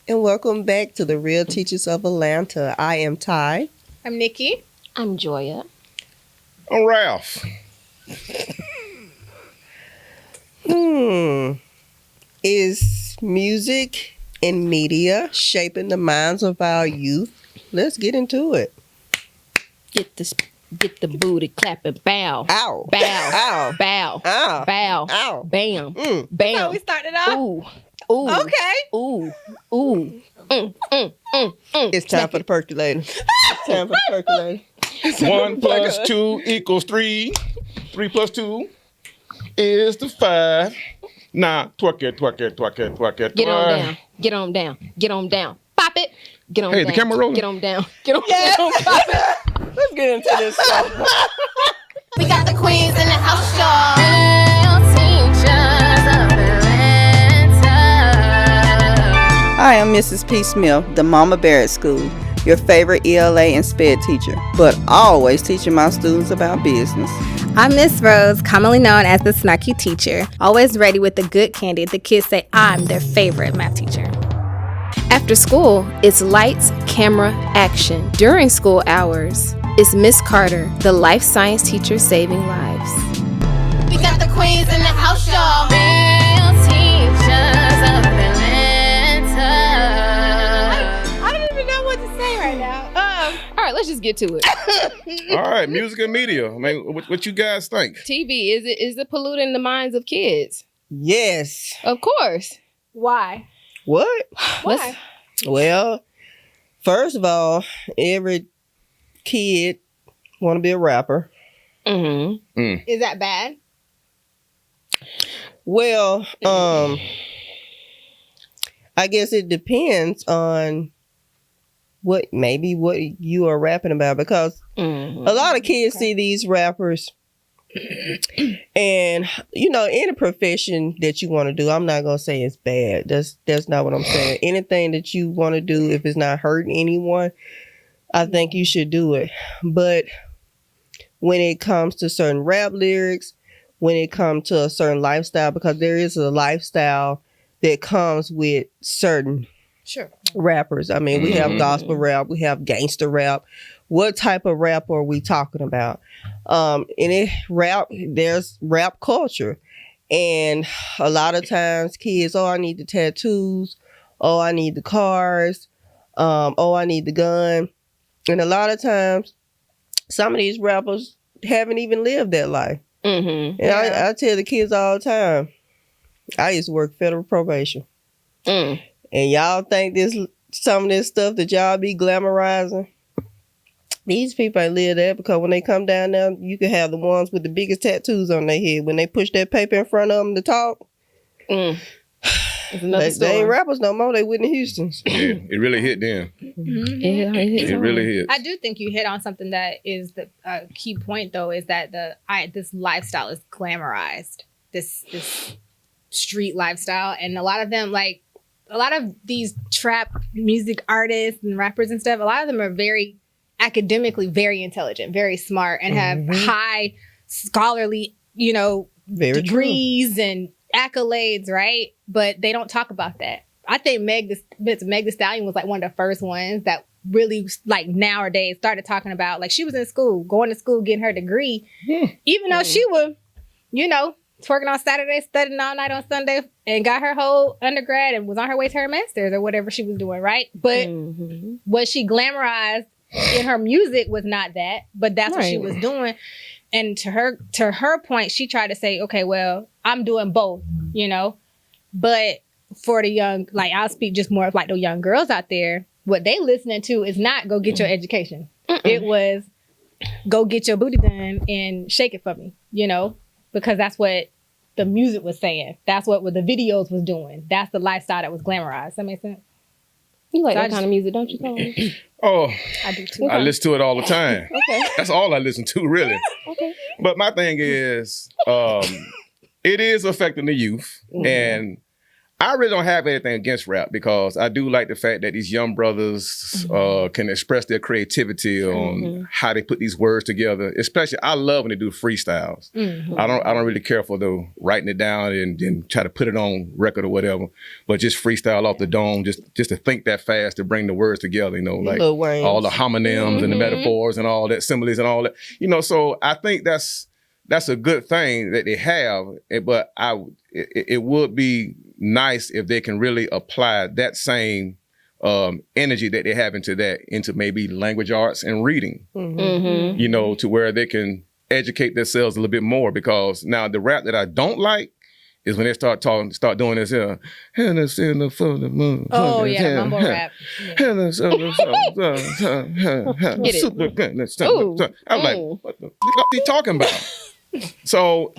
and welcome back to the Real Teachers of Atlanta. I am Ty. I'm Nikki. I'm Joya. I'm Ralph. Is music and media shaping the minds of our youth? Let's get into it. Get the booty clapping. Bow. Ow. Bow. Ow. Bow. Ow. Bow. Ow. Bam. Mm. Bam. So we started off. Ooh. Ooh. Okay. Ooh. Ooh. It's time for the percolator. It's time for the percolator. 1 plus 2 equals 3. 3 plus 2 is the 5. Now, twerk it. Get on down. Get on down. Get on down. Pop it. Get on down. Hey, the camera rolling? Get on down. Get on down. Pop it. Let's get into this stuff. We got the queens in the house, y'all. Hi, I'm Mrs. P. Smith, the Mama Bear at school, your favorite ELA and SPED teacher, but always teaching my students about business. I'm Miss Rose, commonly known as the snarky teacher, always ready with the good candy. The kids say I'm their favorite math teacher. After school, it's lights, camera, action. During school hours, it's Miss Carter, the life science teacher saving lives. We got the queens in the house, y'all. I don't even know what to say right now. All right, let's just get to it. All right, music and media. I mean, what you guys think? TV, is it polluting the minds of kids? Yes. Of course. Why? What? Why? Well, first of all, every kid want to be a rapper. Mm-hmm. Is that bad? Well, I guess it depends on what you are rapping about, because a lot of kids see these rappers and any profession that you want to do, I'm not going to say it's bad. That's not what I'm saying. Anything that you want to do, if it's not hurting anyone, I think you should do it. But when it comes to certain rap lyrics, when it comes to a certain lifestyle, because there is a lifestyle that comes with certain rappers. I mean, we have gospel rap, we have gangster rap. What type of rap are we talking about? There's rap culture. And a lot of times kids, I need the tattoos. I need the cars. I need the gun. And a lot of times, some of these rappers haven't even lived that life. Mm-hmm. And I tell the kids all the time, I used to work federal probation. And y'all think some of this stuff that y'all be glamorizing, these people ain't live that, because when they come down there, you can have the ones with the biggest tattoos on their head. When they push that paper in front of them to talk, they ain't rappers no more. They Whitney Houstons. Yeah, it really hit them. Mm-hmm. It really hit. I do think you hit on something that is the key point, though, is that this lifestyle is glamorized. This street lifestyle, and a lot of them, like a lot of these trap music artists and rappers and stuff, a lot of them are very academically very intelligent, very smart, and have high scholarly, Very degrees true. and accolades, right? But they don't talk about that. I think Meg Thee Stallion was like one of the first ones that really, like, nowadays started talking about, like, she was in school, going to school, getting her degree, even though she was, twerking on Saturday, studying all night on Sunday, and got her whole undergrad and was on her way to her master's or whatever she was doing, right? But what she glamorized in her music was not that, but that's what she was doing. And to her point, she tried to say, okay, well, I'm doing both, but for the young, like, I'll speak just more of like the young girls out there, what they listening to is not go get your education. It was go get your booty done and shake it for me, because that's what the music was saying. That's what the videos was doing. That's the lifestyle that was glamorized. Does that make sense? You like that kind of music, don't you, Coleman? Oh, I do too. I listen to it all the time. Okay. That's all I listen to, really. Okay. But my thing is, it is affecting the youth. And I really don't have anything against rap because I do like the fact that these young brothers can express their creativity on how they put these words together. Especially, I love when they do freestyles. I don't really care for the writing it down and then try to put it on record or whatever. But just freestyle off the dome, just to think that fast to bring the words together. You know, like all the homonyms and the metaphors and all that similes and all that. You know, so I think that's a good thing that they have. But it would be nice if they can really apply that same energy that they have into maybe language arts and reading, you know, to where they can educate themselves a little bit more. Because now the rap that I don't like is when they start doing this here. Oh yeah, the mumble rap. I'm like, what the fuck are you talking about? So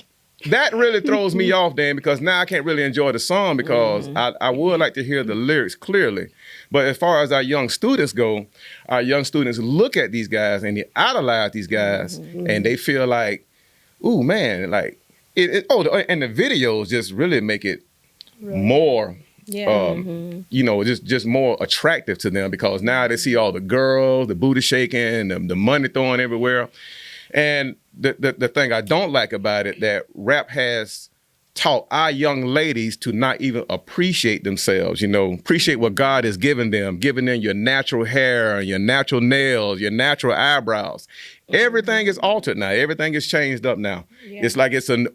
that really throws me off then, because now I can't really enjoy the song because I would like to hear the lyrics clearly. But as far as our young students go, our young students look at these guys and they idolize these guys and they feel like, ooh, man, like, and the videos just really make it more, you know, just more attractive to them, because now they see all the girls, the booty shaking, the money throwing everywhere. And the thing I don't like about it, that rap has taught our young ladies to not even appreciate themselves, you know, appreciate what God has given them your natural hair, your natural nails, your natural eyebrows. Everything is altered now. Everything is changed up now. Yeah. It's like it's a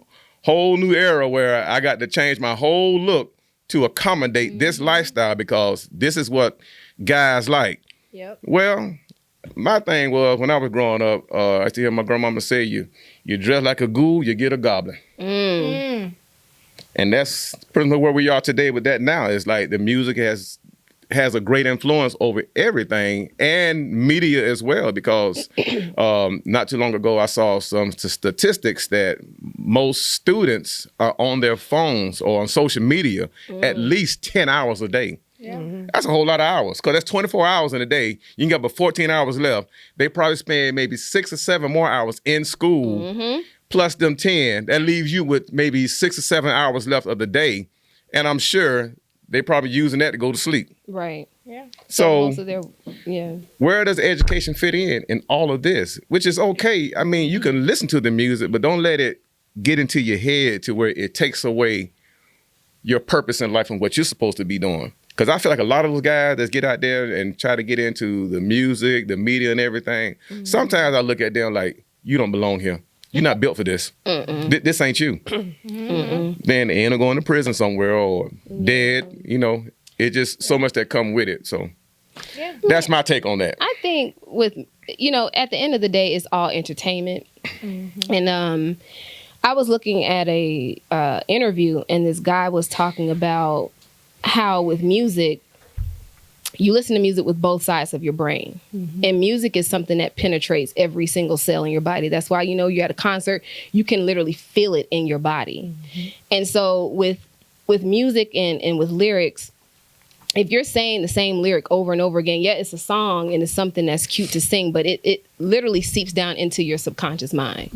whole new era where I got to change my whole look to accommodate this lifestyle, because this is what guys like. Yep. Well, my thing was, when I was growing up, I used to hear my grandmama say, you dress like a ghoul, you get a goblin. And that's pretty much where we are today with that now. It's like the music has a great influence over everything, and media as well, because not too long ago I saw some statistics that most students are on their phones or on social media at least 10 hours a day. Yeah. That's a whole lot of hours, because that's 24 hours in a day. You can get about 14 hours left. They probably spend maybe 6 or 7 more hours in school, plus them 10. That leaves you with maybe 6 or 7 hours left of the day. And I'm sure they probably using that to go to sleep. Right. Yeah. So most of their, where does education fit in all of this? Which is okay. I mean, you can listen to the music, but don't let it get into your head to where it takes away your purpose in life and what you're supposed to be doing. Because I feel like a lot of those guys that get out there and try to get into the music, the media and everything, sometimes I look at them like, you don't belong here. You're not built for this. This ain't you. Then they end up going to prison somewhere or dead. You know, it's just so much that come with it. So that's my take on that. I think with, you know, at the end of the day, it's all entertainment. And I was looking at a interview, and this guy was talking about how with music, you listen to music with both sides of your brain. And music is something that penetrates every single cell in your body. That's why, you know, you're at a concert, you can literally feel it in your body. And so with music and with lyrics, if you're saying the same lyric over and over again, it's a song and it's something that's cute to sing, but it literally seeps down into your subconscious mind.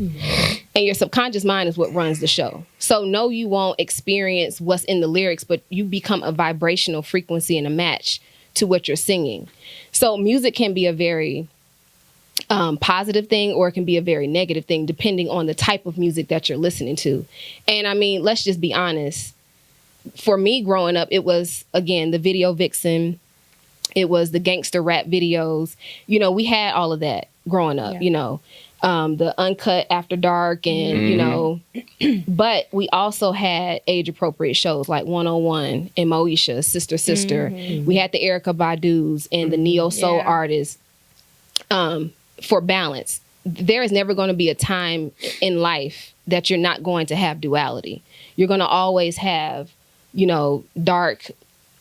And your subconscious mind is what runs the show. So no, you won't experience what's in the lyrics, but you become a vibrational frequency and a match to what you're singing. So music can be a very positive thing, or it can be a very negative thing, depending on the type of music that you're listening to. And I mean, let's just be honest. For me growing up, it was, again, the video vixen. It was the gangster rap videos. You know, we had all of that growing up, you know, the uncut After Dark and, you know, but we also had age appropriate shows like 101 and Moesha, Sister. We had the Erykah Badu's and the neo soul artists for balance. There is never going to be a time in life that you're not going to have duality. You're going to always have, you know, dark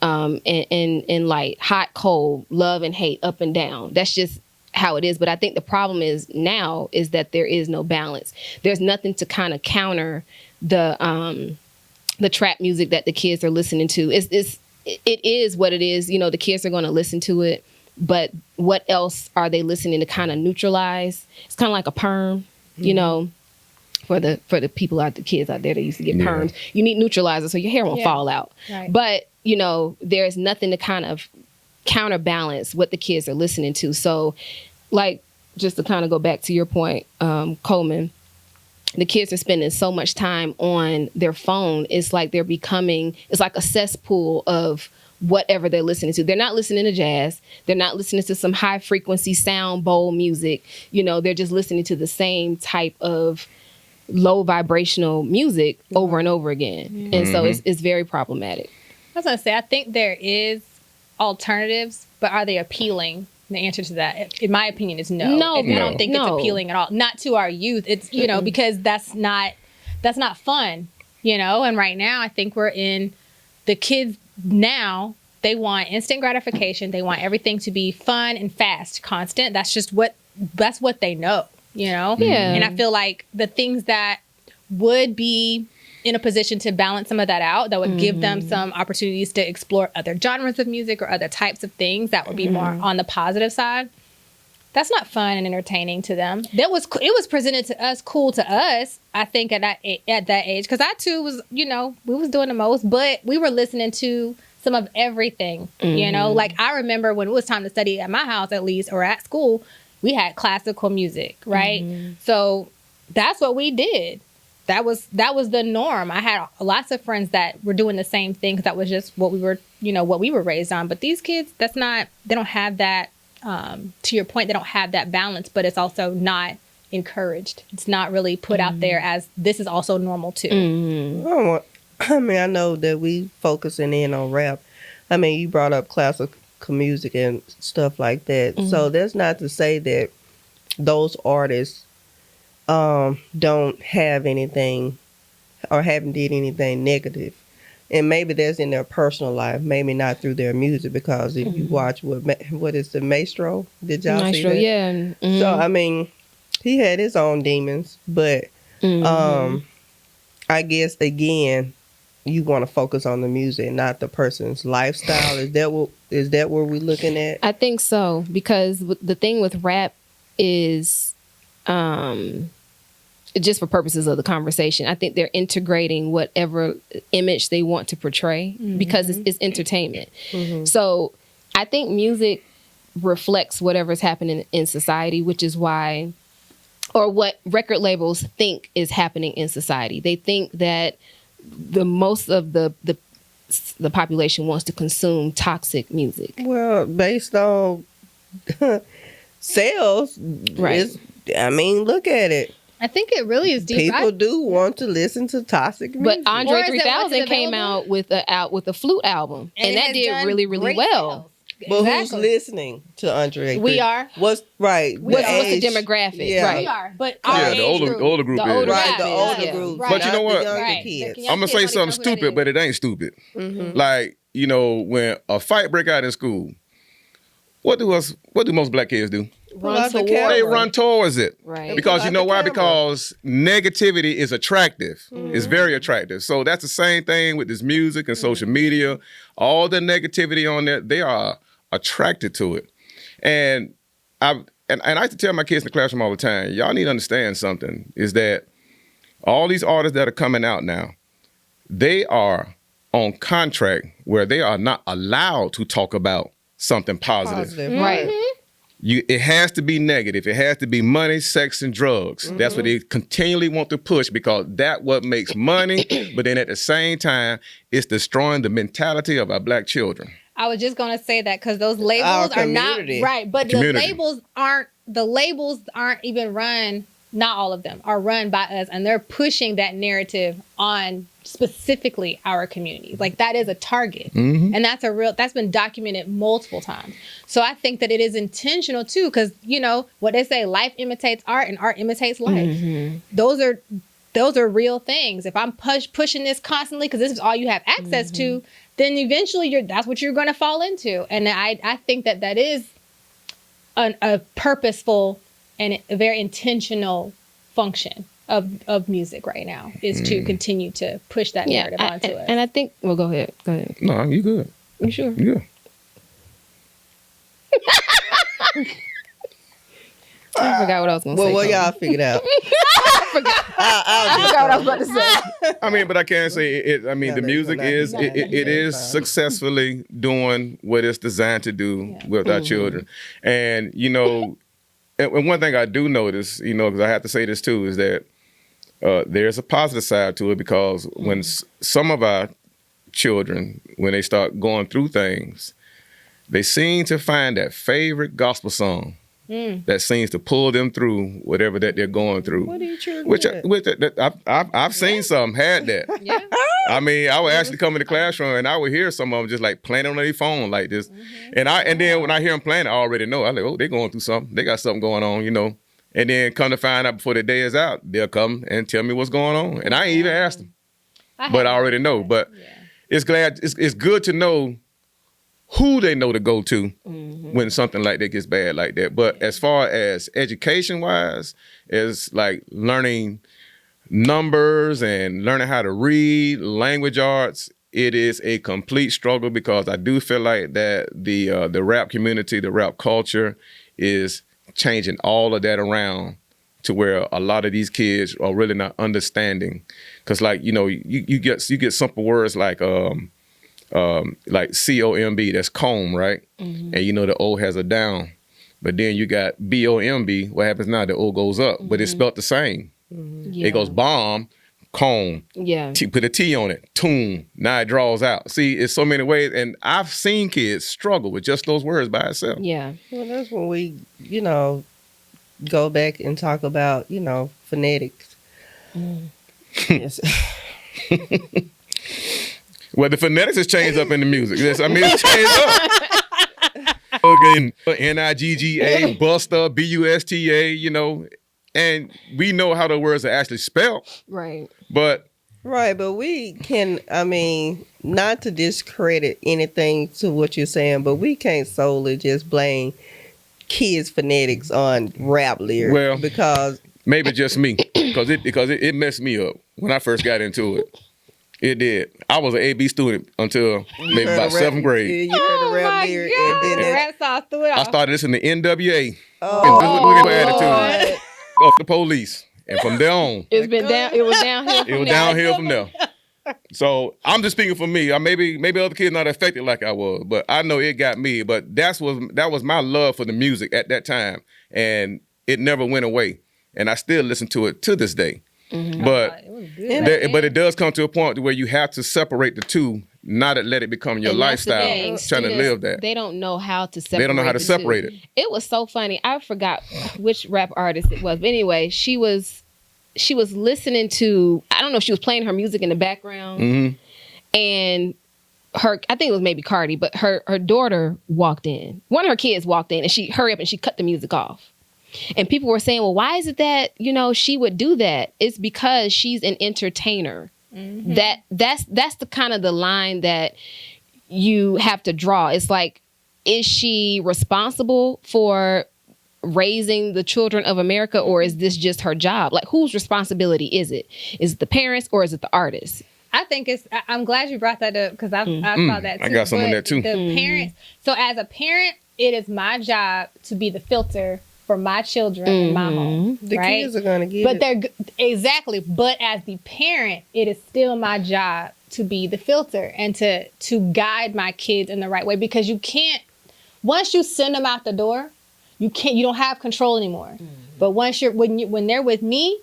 and light, hot, cold, love and hate, up and down. That's just how it is. But I think the problem is now is that there is no balance. There's nothing to kind of counter the trap music that the kids are listening to. It is what it is. You know, the kids are going to listen to it, but what else are they listening to kind of neutralize? It's kind of like a perm, you know. for the people out, the kids out there that used to get Yeah. perms. You need neutralizer so your hair won't Yeah. fall out. Right. But, there's nothing to kind of counterbalance what the kids are listening to. So, like, just to kind of go back to your point, Coleman, the kids are spending so much time on their phone. It's like it's like a cesspool of whatever they're listening to. They're not listening to jazz. They're not listening to some high frequency sound bowl music. They're just listening to the same type of low vibrational music over and over again. And so it's very problematic. I was gonna say, I think there is alternatives, but are they appealing? The answer to that, in my opinion, is no. No. I don't think No. it's appealing at all. Not to our youth. It's because that's not fun. And right now, I think we're in the kids now. They want instant gratification. They want everything to be fun and fast, constant. That's what they know. Yeah. And I feel like the things that would be in a position to balance some of that out, that would give them some opportunities to explore other genres of music or other types of things that would be more on the positive side. That's not fun and entertaining to them. It was presented to us, cool to us, I think at that age, because I too was, we was doing the most, but we were listening to some of everything. Like I remember when it was time to study at my house, at least, or at school, we had classical music, right? So that's what we did. That was the norm. I had lots of friends that were doing the same thing, because that was just what we were raised on. But these kids, they don't have that, to your point, they don't have that balance, but it's also not encouraged. It's not really put out there as this is also normal too. I know that we focusing in on rap. I mean, you brought up classical music and stuff like that. So that's not to say that those artists don't have anything or haven't did anything negative. And maybe that's in their personal life, maybe not through their music, because if you watch what is the Maestro? Did y'all see that? Yeah. So, I mean, he had his own demons, but I guess, again, you want to focus on the music, not the person's lifestyle. Is that what we're looking at? I think so, because the thing with rap is, just for purposes of the conversation, I think they're integrating whatever image they want to portray because it's entertainment. So I think music reflects whatever's happening in society, which is why, or what record labels think is happening in society. They think that the most of the population wants to consume toxic music. Well, based on sales, Right. Look at it. I think it really is deep. People do want to listen to toxic music. But Andre Or is it 3000 what's came available? out with a flute album, and it that has did done really, really great well. sales. But who's Exactly. listening to Andre? We are. What's right? What's the age. demographic? Yeah. Right. We are, but Yeah, our the age older group. group The is. older Right, the Yeah. older Yeah. group. Right. But you know not what? The younger Right. kids. The I'm gonna say kids don't something even know who that stupid, but is. it ain't stupid. Like, when a fight break out in school, what do most black kids do? Pull out the toward camera. They run towards it. Right. Because Pull you out know the why? camera. Because negativity is attractive. It's very attractive. So that's the same thing with this music and social media. All the negativity on there, they are attracted to it. And I like to tell my kids in the classroom all the time, y'all need to understand something, is that all these artists that are coming out now, they are on contract where they are not allowed to talk about something positive. Right. It has to be negative. It has to be money, sex, and drugs. That's what they continually want to push, because that's what makes money. But then at the same time, it's destroying the mentality of our black children. I was just gonna say that, because those labels Our are not community. right, but Community. the labels aren't even run. Not all of them are run by us, and they're pushing that narrative on specifically our community. Like, that is a target, and that's been documented multiple times. So I think that it is intentional too, because what they say, life imitates art, and art imitates life. Those are real things. If I'm pushing this constantly because this is all you have access to, then eventually that's what you're going to fall into. And I think that is a purposeful and a very intentional function of music right now, is to continue to push that narrative onto us. And I think, well, go ahead. No, you good. You sure? Yeah. I forgot what I was going to say. Well, Coleman. y'all figured out. I forgot. I forgot what I was about to say. I mean, but I can't say it. I mean, the music is No, it is successfully doing what it's designed to do with our children. And you know, and one thing I do notice, you know, because I have to say this too, is that there's a positive side to it, because when some of our children, when they start going through things, they seem to find that favorite gospel song that seems to pull them through whatever that they're going through. What are you children I've seen some had that. Yeah. I mean, I would actually come in the classroom and I would hear some of them just like playing on their phone like this, and then when I hear them playing, I already know. I'm like, oh, they're going through something. They got something going on, you know. And then come to find out before the day is out, they'll come and tell me what's going on, and I ain't even asked them, but I already know. But it's good to know who they know to go to when something like that gets bad like that. But as far as education wise, is like learning numbers and learning how to read, language arts, it is a complete struggle, because I do feel like that the rap community, the rap culture is changing all of that around to where a lot of these kids are really not understanding. Because like, you know, you get simple words like COMB, that's comb, right? And you know the O has a down. But then you got BOMB, what happens now? The O goes up, but it's spelled the same. It goes bomb, comb, put a T on it, tune, now it draws out. See, it's so many ways, and I've seen kids struggle with just those words by itself. Yeah. Well, that's when we, you know, go back and talk about, you know, phonetics. Yes. Well, the phonetics has changed up in the music. Yes, I mean, it's changed up. Okay, N-I-G-G-A, Busta, B-U-S-T-A, you know, and we know how the words are actually spelled. Right. But we can, I mean, not to discredit anything to what you're saying, but we can't solely just blame kids' phonetics on rap lyrics. Well, because maybe just me, because it messed me up when I first got into it. It did. I was an A-B student until maybe about 7th grade. You heard a rap lyric. And then Rap song threw it I off. started listening to NWA. Oh, Attitude. Off the Police. And from there on, It was downhill. it was downhill from there. So I'm just speaking for me. Maybe other kids not affected like I was, but I know it got me. But that was my love for the music at that time, and it never went away. And I still listen to it to this day. But it does come to a point where you have to separate the two, not to let it become your And that's the lifestyle. thing. Trying to live that. They don't know how to separate. They don't know how to the separate two. it. It was so funny. I forgot which rap artist it was. But anyway, she was listening to, I don't know if she was playing her music in the background. And I think it was maybe Cardi, but her daughter walked in. One of her kids walked in, and she hurried up and she cut the music off. And people were saying, well, why is it that, you know, she would do that? It's because she's an entertainer. That's the kind of the line that you have to draw. It's like, is she responsible for raising the children of America, or is this just her job? Like, whose responsibility is it? Is it the parents, or is it the artist? I think I'm glad you brought that up, because I saw that too. I got some of that too. The parents. So as a parent, it is my job to be the filter for my children in my home. the right? kids are going to get But it. exactly. But as the parent, it is still my job to be the filter and to guide my kids in the right way, because you can't, once you send them out the door, you don't have control anymore. But when they're with me,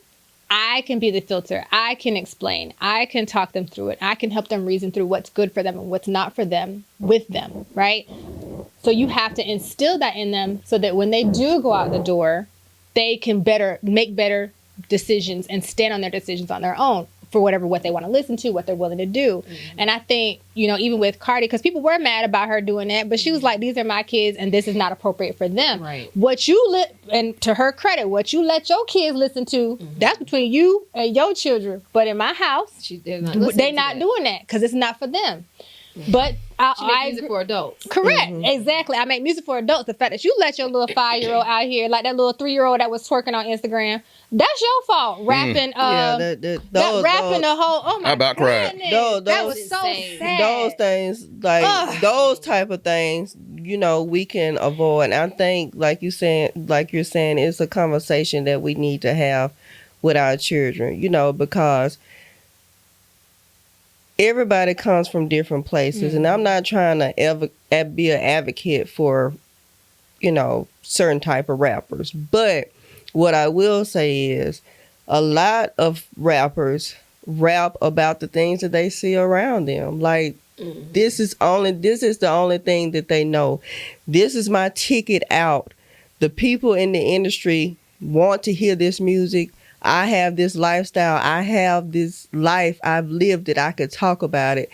I can be the filter. I can explain. I can talk them through it. I can help them reason through what's good for them and what's not for them with them, right? So you have to instill that in them so that when they do go out the door, they can make better decisions and stand on their decisions on their own for what they want to listen to, what they're willing to do. And I think, you know, even with Cardi, because people were mad about her doing that, but she was like, these are my kids and this is not appropriate for them. Right. And to her credit, what you let your kids listen to, that's between you and your children. But in my house, they're not doing that because it's not for them. But She makes music for adults. Correct. Exactly. I make music for adults. The fact that you let your little 5-year-old out here, like that little 3-year-old that was twerking on Instagram, that's your fault. Rapping, rapping the whole. Oh my I about cried. That was so sad. Those things, like those type of things, you know, we can avoid. And I think, like you're saying, it's a conversation that we need to have with our children, you know, because everybody comes from different places, and I'm not trying to ever be an advocate for, you know, certain type of rappers. But what I will say is a lot of rappers rap about the things that they see around them. Like, this is the only thing that they know. This is my ticket out. The people in the industry want to hear this music. I have this lifestyle. I have this life. I've lived it. I could talk about it.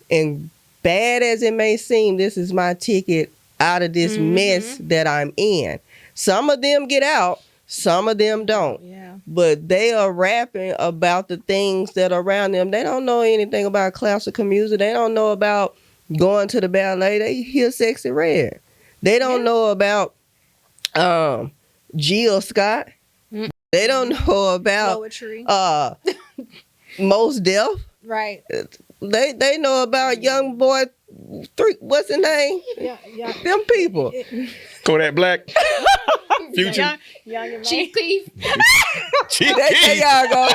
And bad as it may seem, this is my ticket out of this mess that I'm in. Some of them get out. Some of them don't. Yeah. But they are rapping about the things that are around them. They don't know anything about classical music. They don't know about going to the ballet. They hear Sexy Red. They don't know about Jill Scott. They don't know about Poetry. Most Def. Right. They know about Young Boy 3. What's his name? Yeah. Them people. Kodak Black, Future, Young and Chief Keef. Chief There Keef. y'all go.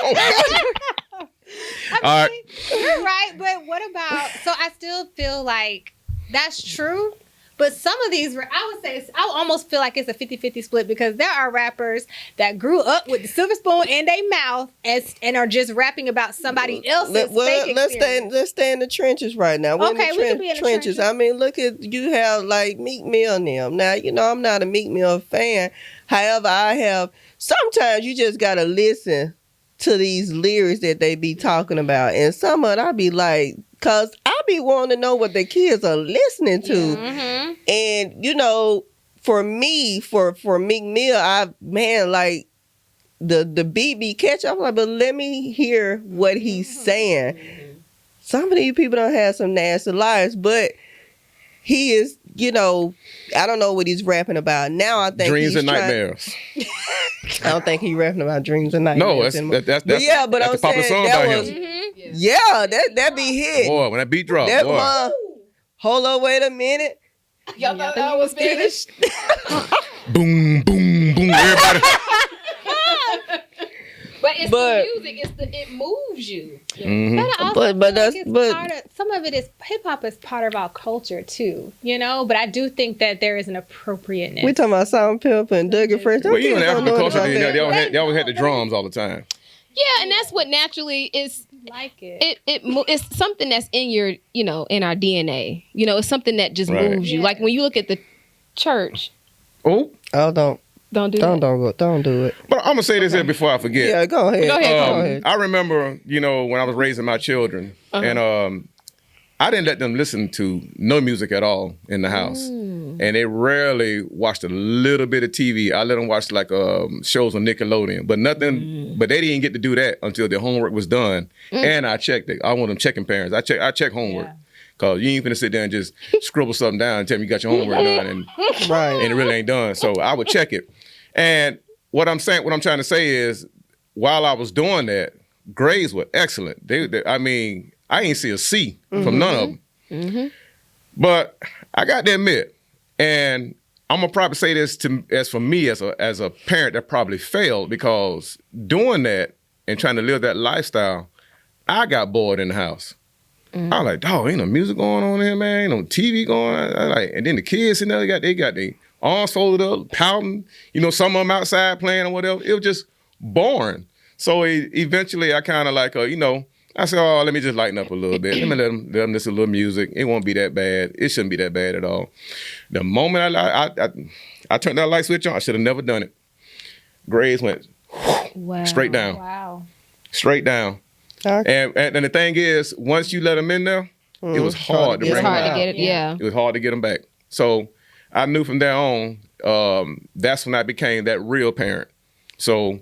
All right. You're right, but what about? So I still feel like that's true. But some of these, I would say, I almost feel like it's a 50-50 split, because there are rappers that grew up with the silver spoon in their mouth and are just rapping about somebody else's fake experience. Let's stay in the trenches right now. We're Okay, in the we can be in the trenches. I mean, look at, you have like Meek Mill and them. Now, you know, I'm not a Meek Mill fan. However, sometimes you just got to listen to these lyrics that they be talking about. And some of it, I be like, because I be wanting to know what the kids are listening to. Mm-hmm. And, you know, for me, for Meek Mill, like, the beat be catch. I'm like, but let me hear what he's saying. Some of these people don't have some nasty lives, but he is, you know, I don't know what he's rapping about. Now I think Dreams and nightmares. I don't think he's rapping about dreams and nightmares. No, that's but I'm the popular saying song that about was, him. yeah, that be hit. Boy, when that beat dropped, That boy. one, hold on, wait a minute. Y'all thought I was finished? Boom, boom, boom. Everybody. But it's the music. It moves you. Mhm. But I also But feel like some of it is hip hop is part of our culture too, you know. But I do think that there is an appropriateness. We talking about Salt and Pepper and Dougie Fresh. Well, you know, in Them kids don't African know culture, about that. they always had the drums all the time. Yeah, and that's what naturally is. Like it. It's something that's in your, you know, in our DNA. You know, it's something that just Right. moves you. Yeah. Like when you look at the church, Oh, Oh, don't do it. but I'm gonna say this here before I forget. Yeah, go ahead. Go ahead. I remember, you know, when I was raising my children, and I didn't let them listen to no music at all in the house, and they rarely watched a little bit of TV. I let them watch like shows on Nickelodeon, but nothing. But they didn't get to do that until their homework was done, and I checked it. I want them checking parents. I check homework. Yeah. Cause you ain't finna sit there and just scribble something down and tell me you got your homework done and it really ain't done. So I would check it. And what I'm trying to say is, while I was doing that, grades were excellent. I mean, I ain't see a C from none of them. But I got to admit, and I'm gonna probably say this as for me as a parent that probably failed, because doing that and trying to live that lifestyle, I got bored in the house. I was like, dog, ain't no music going on here, man. Ain't no TV going on. And then the kids in there, they got their arms folded up, pouting. You know, some of them outside playing or whatever. It was just boring. So eventually I kind of like, you know, I said, oh, let me just lighten up a little bit. Let me let them listen to a little music. It won't be that bad. It shouldn't be that bad at all. The moment I turned that light switch on, I should have never done it. Grades went straight down. Wow. Straight down. Okay. And the thing is, once you let them in there, it was hard to it's bring hard them to out. get it. Yeah. It was hard to get them back. So I knew from there on, that's when I became that real parent. So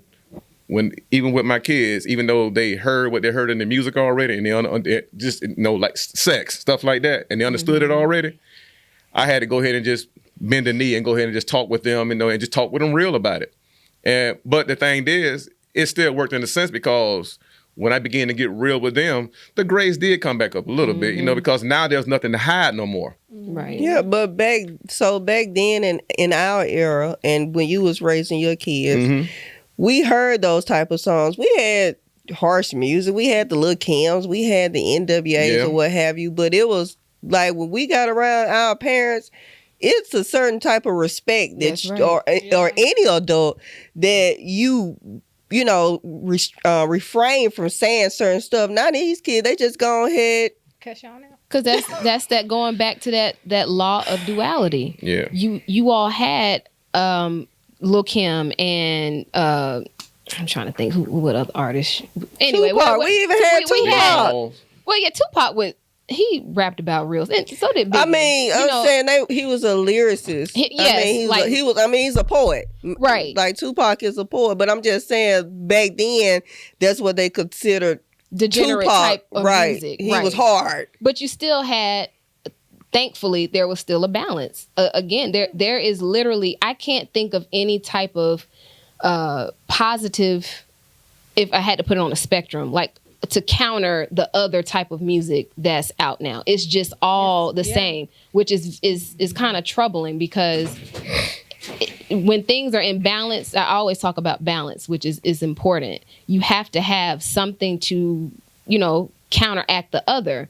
even with my kids, even though they heard what they heard in the music already, and they just, you know, like sex, stuff like that, and they understood it already, I had to go ahead and just bend the knee and go ahead and just talk with them, you know, and just talk with them real about it. But the thing is, it still worked in a sense, because when I began to get real with them, the grades did come back up a little bit, you know, because now there's nothing to hide no more. Right. Yeah, but back then in our era, and when you was raising your kids, we heard those type of songs. We had harsh music. We had the Lil Kims. We had the NWAs or what have you. But it was like when we got around our parents, it's a certain type of respect that or any adult that you know refrain from saying certain stuff. Now these kids, they just go ahead. Cuss y'all out. Because that's that going back to that law of duality. Yeah. You all had Lil Kim and I'm trying to think what other artists. Anyway, Tupac. We even had Tupac. Well, yeah, Tupac he rapped about real, and so did Biggie. I mean, I'm saying he was a lyricist. He's a poet, right? Like Tupac is a poet, but I'm just saying back then that's what they considered degenerate Tupac, type of music. He was hard, but you still had. Thankfully, there was still a balance. Again, there is literally, I can't think of any type of positive, if I had to put it on a spectrum, like to counter the other type of music that's out now. It's just all the same, which is kind of troubling because when things are in balance, I always talk about balance, which is important. You have to have something to, counteract the other.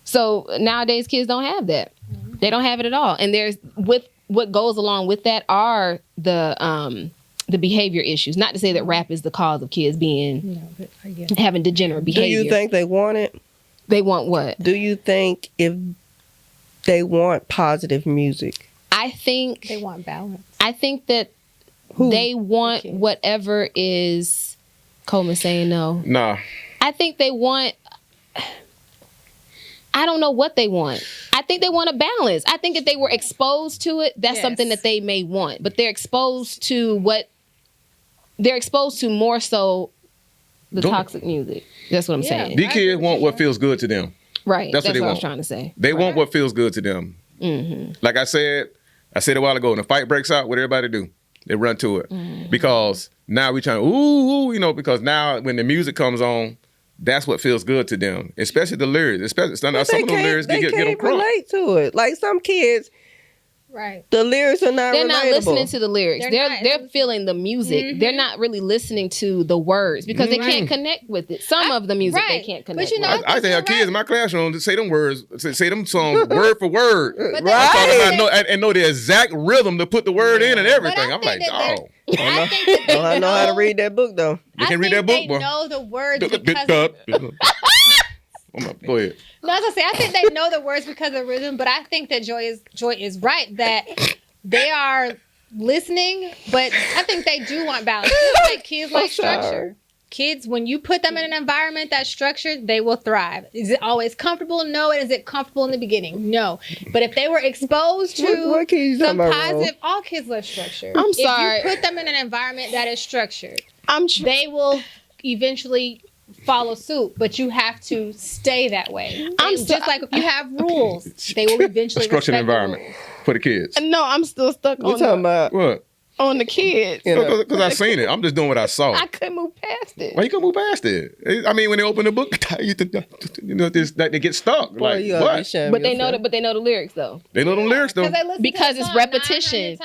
So nowadays kids don't have that. Mm-hmm. They don't have it at all. And there's what goes along with that are the behavior issues. Not to say that rap is the cause of kids having degenerate behavior. Do you think they want it? They want what? Do you think if they want positive music? I think they want balance. I think that they want whatever is Coleman saying no. Nah. I think they want I don't know what they want. I think they want a balance. I think if they were exposed to it, that's something that they may want. But they're exposed to more so the toxic music. That's what I'm saying. These kids want what feels good to them. Right. That's what they want. I was trying to say. They want what feels good to them. Mm-hmm. Like I said a while ago, when a fight breaks out, what everybody do? They run to it. Mm-hmm. Because now we trying, because now when the music comes on, that's what feels good to them, especially the lyrics. Especially some of them lyrics get them crunk. They can't relate to it. Like some kids, the lyrics are not. They're relatable. not listening to the lyrics. They're feeling the music. Mm-hmm. They're not really listening to the words because they can't connect with it. Some of the music they can't connect. But I think our kids in my classroom to say them words, say them songs word for word. And know the exact rhythm to put the word in and everything. I'm like, oh. I know how to read that book though. You can read that book, boy. They know the words because. Go ahead. No, I was gonna say I think they know the words because of rhythm, but I think that Joy is right that they are listening, but I think they do want balance. Like kids like structure. Kids, when you put them in an environment that's structured, they will thrive. Is it always comfortable? No. And is it comfortable in the beginning? No. But if they were exposed to some positive, all kids love structure. I'm sorry. If you put them in an environment that is structured, they will eventually follow suit, but you have to stay that way. Just like if you have rules, they will eventually structured environment for the kids. No, I'm still stuck on talking about what? On the kids. Because I seen it. I'm just doing what I saw. I couldn't move past it. Why you couldn't move past it? I mean, when they open the book, they get stuck. Boy, like, what? But they know the lyrics though. They know the lyrics though. Because it's repetition.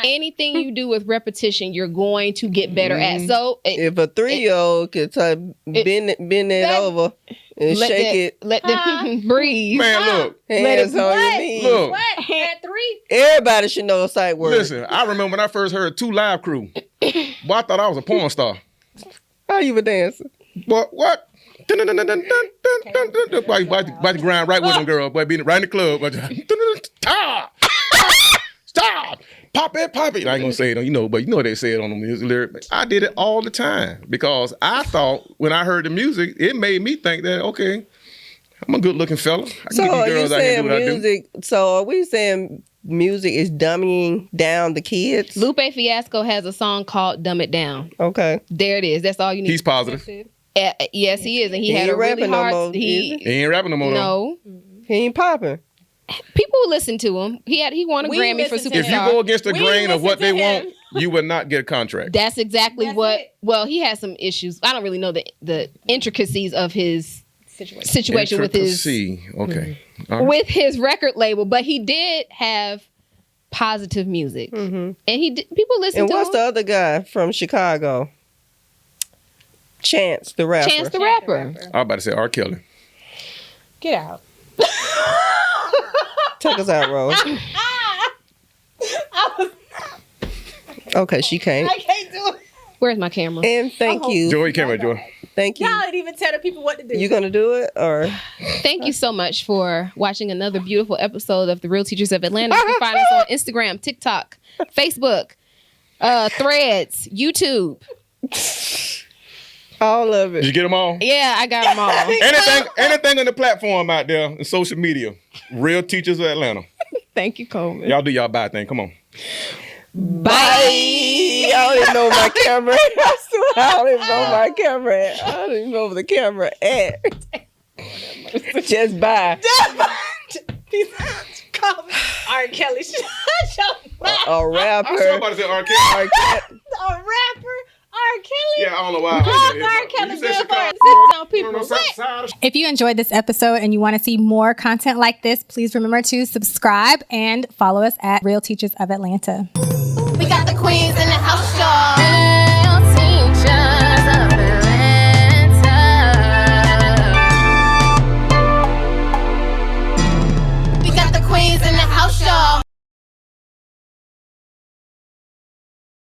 Anything you do with repetition, you're going to get better at. So if a 3-year-old can bend it over and shake it, let them breathe. Man, look. Hands on your knees. Look. What? At 3? Everybody should know a sight word. Listen, I remember when I first heard 2 Live Crew. Boy, I thought I was a porn star. How you were dancing? What? Boy, the grind right with them, girl. Boy, being right in the club. Stop! Pop it. I ain't gonna say it, but they say it on the music lyric. I did it all the time because I thought when I heard the music, it made me think that, okay, I'm a good looking fella. I can get girls out here and do what music, I do. So are we saying music is dumbing down the kids? Lupe Fiasco has a song called Dumb It Down. Okay. There it is. That's all you need. He's positive. Yes, he is. And he had a really hard... He ain't rapping no more. No. He ain't popping. People listen to him. He won a Grammy for Superstar. If you go against the grain of what they want, you will not get a contract. That's exactly what... Well, he has some issues. I don't really know the intricacies of his situation with his... Okay. Right. With his record label, but he did have positive music. Mm-hmm. And people listen to him. And what's the other guy from Chicago? Chance the Rapper. Chance the Rapper. I was about to say R. Kelly. Get out. Take us out, Rose. Okay, she can't. I can't do it. Where's my camera? And thank you. Joy, you camera, Joy. Thank you. Y'all didn't even tell the people what to do. You gonna do it or? Thank you so much for watching another beautiful episode of The Real Teachers of Atlanta. You can find us on Instagram, TikTok, Facebook, Threads, YouTube. All of it. Did you get them all? Yeah, I got them all. Anything on the platform out there in social media. Real Teachers of Atlanta. Thank you, Coleman. Y'all do y'all bad thing. Come on. Bye. I don't even know my camera. I swear I don't even know my camera at. I don't even know where the camera at. Just bye. R. Kelly. A rapper. I was about to say R. Kelly. R. Kelly. A rapper. R. Kelly. Yeah, I don't know why. R. Kelly good for it. Sit down, people. If you enjoyed this episode and you want to see more content like this, please remember to subscribe and follow us at Real Teachers of Atlanta. We got the queens in the house, y'all.